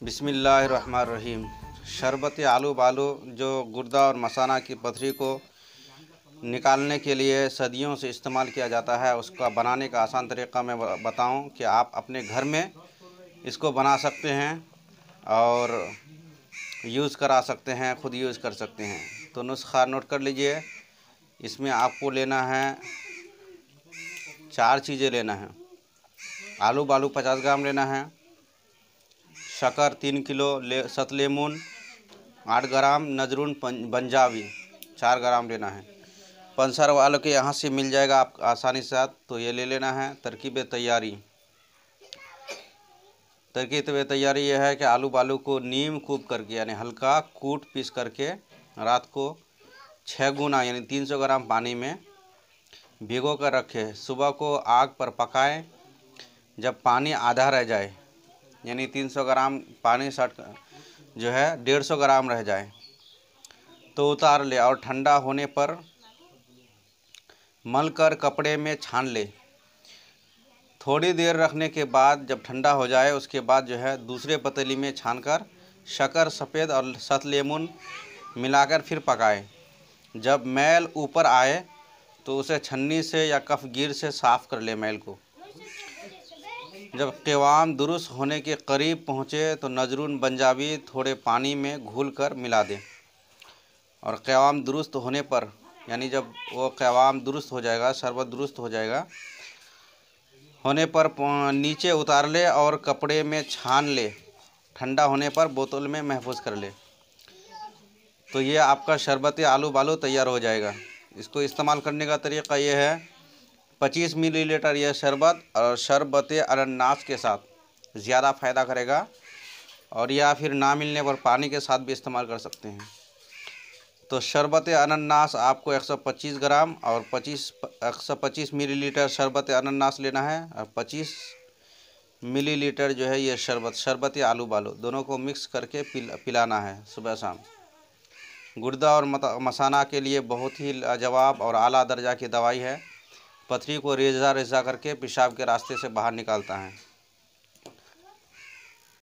बिस्मिल्लाहिर्रहमानिर्रहीम। शरबत आलू बालू जो गुर्दा और मसाना की पथरी को निकालने के लिए सदियों से इस्तेमाल किया जाता है, उसका बनाने का आसान तरीक़ा मैं बताऊं कि आप अपने घर में इसको बना सकते हैं और यूज़ करा सकते हैं, ख़ुद यूज़ कर सकते हैं। तो नुस्खा नोट कर लीजिए। इसमें आपको लेना है 4 चीज़ें लेना है। आलू बालू 50 ग्राम लेना है, शक्कर 3 किलो, सतलेमून 8 ग्राम, नजरून पंजाबी 4 ग्राम लेना है। पंसर वालों के यहाँ से मिल जाएगा आप आसानी से साथ, तो ये ले लेना है। तरकीब तैयारी यह है कि आलू बालू को नीम कूट करके यानी हल्का कूट पीस करके रात को 6 गुना यानी 300 ग्राम पानी में भिगो कर रखें। सुबह को आग पर पकाएं। जब पानी आधा रह जाए यानी 300 ग्राम पानी जो है 150 ग्राम रह जाए तो उतार ले और ठंडा होने पर मलकर कपड़े में छान ले। थोड़ी देर रखने के बाद जब ठंडा हो जाए उसके बाद जो है दूसरे पतीली में छानकर शक्कर, सफ़ेद और सतलेमून मिलाकर फिर पकाएं। जब मैल ऊपर आए तो उसे छन्नी से या कफगीर से साफ़ कर ले मैल को। जब क़िवाम दुरुस्त होने के करीब पहुँचे तो नजरून पंजाबी थोड़े पानी में घुलकर मिला दें और क़िवाम दुरुस्त होने पर यानी जब वो क़िवाम दुरुस्त हो जाएगा, शरबत दुरुस्त हो जाएगा होने पर नीचे उतार ले और कपड़े में छान ले। ठंडा होने पर बोतल में महफूज कर ले। तो ये आपका शरबत आलू बालू तैयार हो जाएगा। इसको इस्तेमाल करने का तरीक़ा ये है, 25 मिलीलीटर यह शरबत और शरबत अनन्नास के साथ ज़्यादा फ़ायदा करेगा, और या फिर ना मिलने पर पानी के साथ भी इस्तेमाल कर सकते हैं। तो शरबत अनन्नास आपको 125 ग्राम और 125 मिलीलीटर शरबत अनन्नास लेना है और 25 मिलीलीटर जो है ये शरबत आलू बालू दोनों को मिक्स करके पिलाना है सुबह शाम। गुर्दा और मसाना के लिए बहुत ही लाजवाब और आला दर्जा की दवाई है। पथरी को रेजा करके पेशाब के रास्ते से बाहर निकालता है।